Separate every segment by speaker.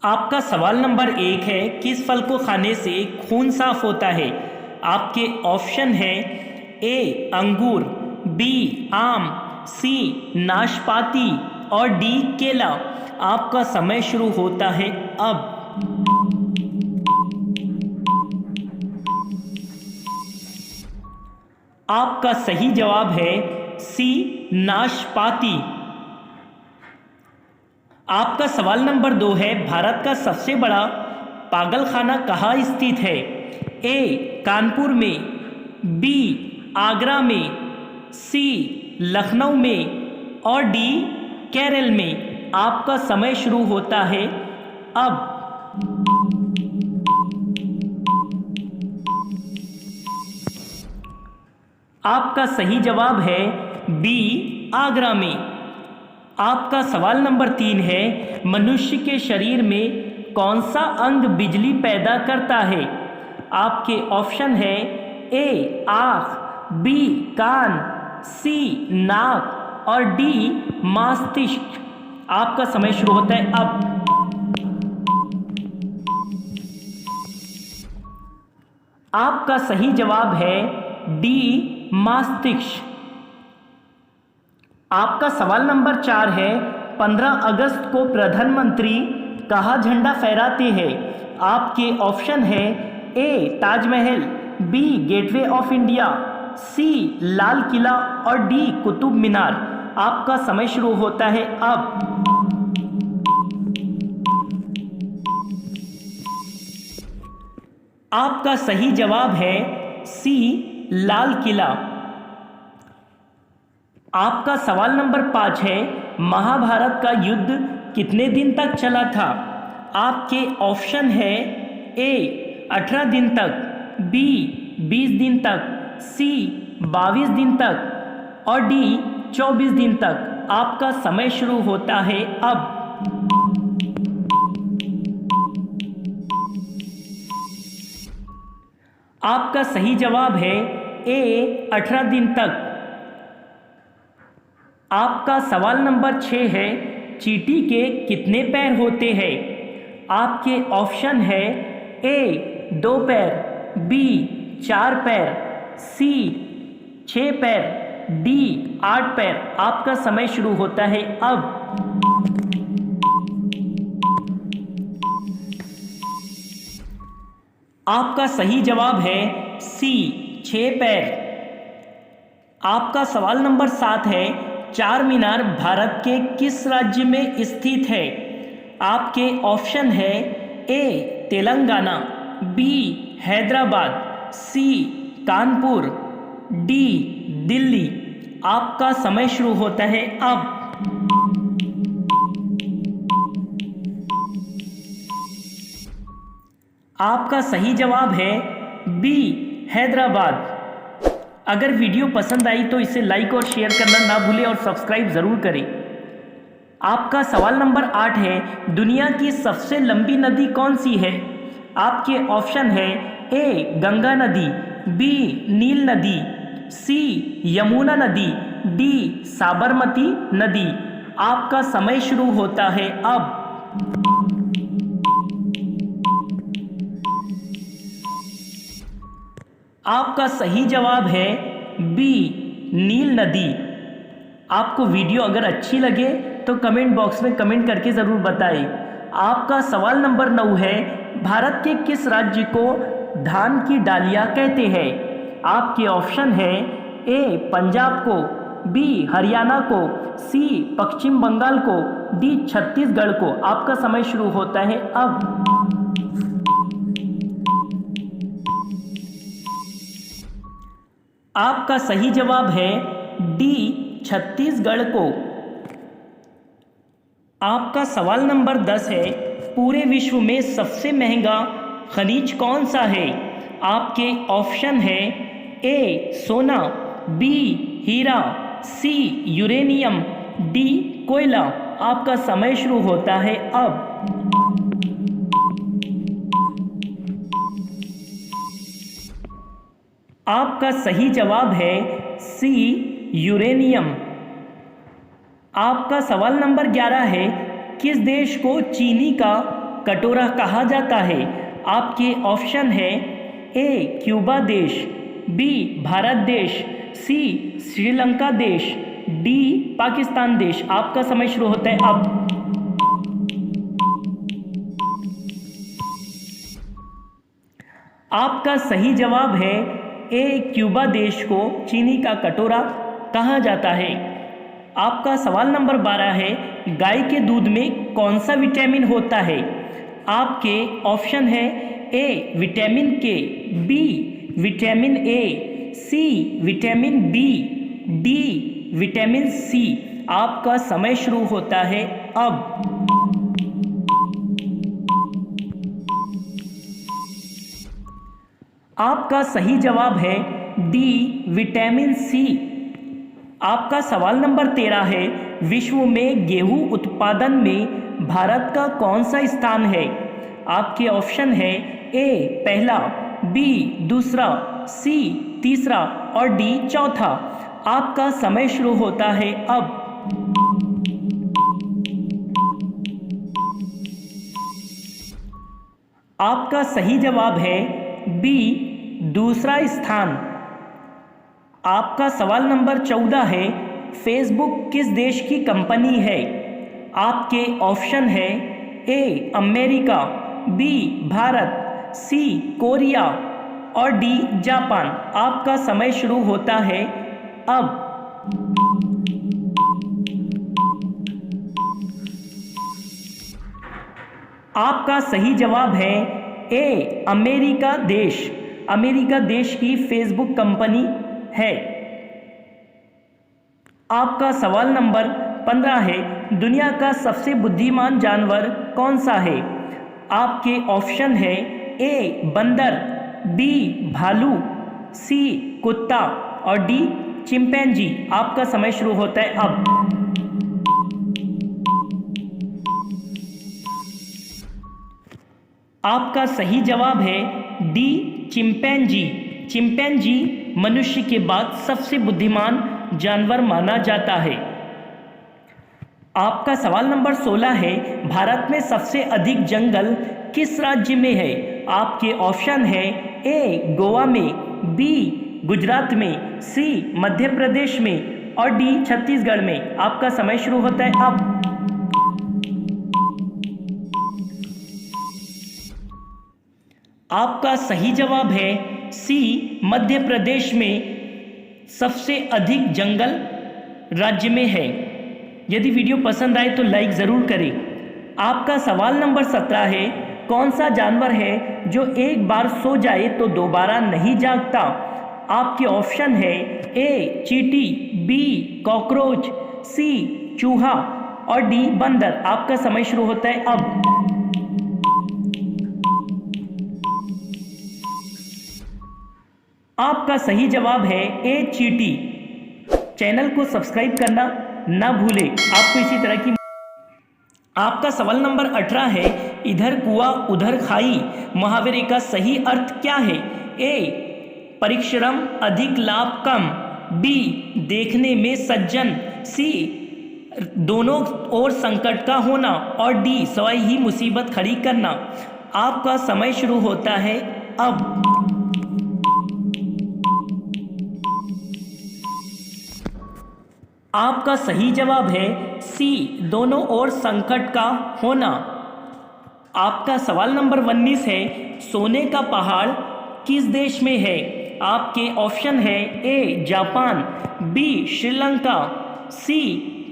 Speaker 1: आपका सवाल नंबर 1 है, किस फल को खाने से खून साफ होता है। आपके ऑप्शन है ए अंगूर, बी आम, सी नाशपाती और डी केला। आपका समय शुरू होता है अब। आपका सही जवाब है सी नाशपाती। आपका सवाल नंबर 2 है, भारत का सबसे बड़ा पागलखाना कहाँ स्थित है। ए कानपुर में, बी आगरा में, सी लखनऊ में और डी केरल में। आपका समय शुरू होता है अब। आपका सही जवाब है बी आगरा में। आपका सवाल नंबर 3 है, मनुष्य के शरीर में कौन सा अंग बिजली पैदा करता है। आपके ऑप्शन है ए आँख, बी कान, सी नाक और डी मस्तिष्क। आपका समय शुरू होता है अब। आपका सही जवाब है डी मस्तिष्क। आपका सवाल नंबर 4 है, 15 अगस्त को प्रधानमंत्री कहाँ झंडा फहराते हैं। आपके ऑप्शन है A Taj Mahal, B gateway of India, C Lal Qila और डी कुतुब मीनार। आपका समय शुरू होता है अब। आपका सही जवाब है सी लाल किला। आपका सवाल नंबर 5 है, महाभारत का युद्ध कितने दिन तक चला था। आपके ऑप्शन है ए 18 दिन तक, बी 20 दिन तक, सी 22 दिन तक और डी 24 दिन तक। आपका समय शुरू होता है अब। आपका सही जवाब है ए 18 दिन तक। आपका सवाल नंबर 6 है, चींटी के कितने पैर होते हैं। आपके ऑप्शन है ए 2 पैर, बी 4 पैर, सी 6 पैर, डी 8 पैर। आपका समय शुरू होता है अब। आपका सही जवाब है सी 6 पैर। आपका सवाल नंबर 7 है, चार मीनार भारत के किस राज्य में स्थित है। आपके ऑप्शन है ए तेलंगाना, बी हैदराबाद, सी कानपुर, डी दिल्ली। आपका समय शुरू होता है अब। आपका सही जवाब है बी हैदराबाद। अगर वीडियो पसंद आई तो इसे लाइक और शेयर करना ना भूलें और सब्सक्राइब ज़रूर करें। आपका सवाल नंबर 8 है, दुनिया की सबसे लंबी नदी कौन सी है। आपके ऑप्शन है ए गंगा नदी, बी नील नदी, सी यमुना नदी, डी साबरमती नदी। आपका समय शुरू होता है अब। आपका सही जवाब है बी नील नदी। आपको वीडियो अगर अच्छी लगे तो कमेंट बॉक्स में कमेंट करके ज़रूर बताएं। आपका सवाल नंबर 9 है, भारत के किस राज्य को धान की डालियाँ कहते हैं। आपके ऑप्शन है ए पंजाब को, बी हरियाणा को, सी पश्चिम बंगाल को, डी छत्तीसगढ़ को। आपका समय शुरू होता है अब। आपका सही जवाब है डी छत्तीसगढ़ को। आपका सवाल नंबर 10 है, पूरे विश्व में सबसे महंगा खनिज कौन सा है। आपके ऑप्शन है ए सोना, बी हीरा, सी यूरेनियम, डी कोयला। आपका समय शुरू होता है अब। आपका सही जवाब है सी यूरेनियम। आपका सवाल नंबर 11 है, किस देश को चीनी का कटोरा कहा जाता है? आपके ऑप्शन है ए क्यूबा देश, बी भारत देश, सी श्रीलंका देश, डी पाकिस्तान देश। आपका समय शुरू होता है अब। आपका सही जवाब है ए क्यूबा देश को चीनी का कटोरा कहा जाता है। आपका सवाल नंबर 12 है, गाय के दूध में कौन सा विटामिन होता है? आपके ऑप्शन है A vitamin K, B vitamin A, C vitamin B, D vitamin C. आपका समय शुरू होता है अब। आपका सही जवाब है डी विटामिन सी। आपका सवाल नंबर 13 है, विश्व में गेहूं उत्पादन में भारत का कौन सा स्थान है? आपके ऑप्शन है ए पहला, बी दूसरा, सी तीसरा और डी चौथा। आपका समय शुरू होता है अब। आपका सही जवाब है बी दूसरा स्थान। आपका सवाल नंबर 14 है, फेसबुक किस देश की कंपनी है? आपके ऑप्शन है A America, B Bharat, C Korea और डी जापान। आपका समय शुरू होता है अब। आपका सही जवाब है ए अमेरिका देश। अमेरिका देश की फेसबुक कंपनी है। आपका सवाल नंबर 15 है, दुनिया का सबसे बुद्धिमान जानवर कौन सा है? आपके ऑप्शन है ए बंदर, बी भालू, सी कुत्ता और डी चिंपैंजी। आपका समय शुरू होता है अब। आपका सही जवाब है डी चिंपैंजी। चिंपैंजी मनुष्य के बाद सबसे बुद्धिमान जानवर माना जाता है। आपका सवाल नंबर 16 है, भारत में सबसे अधिक जंगल किस राज्य में है? आपके ऑप्शन है ए गोवा में, बी गुजरात में, सी मध्य प्रदेश में और डी छत्तीसगढ़ में। आपका समय शुरू होता है अब। आपका सही जवाब है सी मध्य प्रदेश में सबसे अधिक जंगल राज्य में है। यदि वीडियो पसंद आए तो लाइक ज़रूर करें। आपका सवाल नंबर 17 है, कौन सा जानवर है जो एक बार सो जाए तो दोबारा नहीं जागता? आपके ऑप्शन है ए चींटी, बी कॉकरोच, सी चूहा और डी बंदर। आपका समय शुरू होता है अब। आपका सही जवाब है ए चींटी। चैनल को सब्सक्राइब करना ना भूलें आपको इसी तरह की। आपका सवाल नंबर 18 है, इधर कुआं उधर खाई मुहावरे का सही अर्थ क्या है? ए परिश्रम अधिक लाभ कम, बी देखने में सज्जन, सी दोनों ओर संकट का होना और डी सवाई ही मुसीबत खड़ी करना। आपका समय शुरू होता है अब। आपका सही जवाब है सी दोनों ओर संकट का होना। आपका सवाल नंबर 19 है, सोने का पहाड़ किस देश में है? आपके ऑप्शन है A Japan, B Sri Lanka, C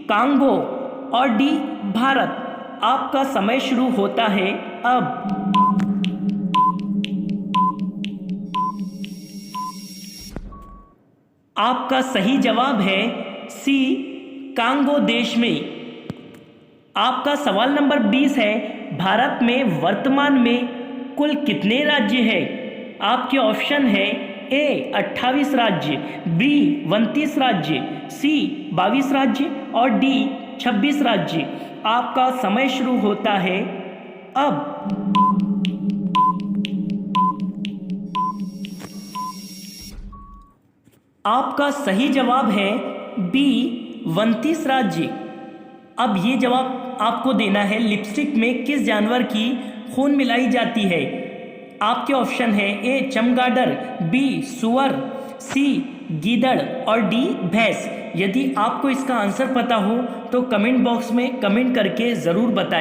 Speaker 1: Congo और डी भारत। आपका समय शुरू होता है अब। आपका सही जवाब है सी कांगो देश में। आपका सवाल नंबर 20 है, भारत में वर्तमान में कुल कितने राज्य हैं? आपके ऑप्शन है ए 28 राज्य, बी 29 राज्य, सी 22 राज्य और डी 26 राज्य। आपका समय शुरू होता है अब। आपका सही जवाब है बी 29 राज्य। अब ये जवाब आपको देना है, लिपस्टिक में किस जानवर की खून मिलाई जाती है? आपके ऑप्शन है ए चमगादड़, बी सुअर, सी गीदड़ और डी भैंस। यदि आपको इसका आंसर पता हो तो कमेंट बॉक्स में कमेंट करके ज़रूर बताएं।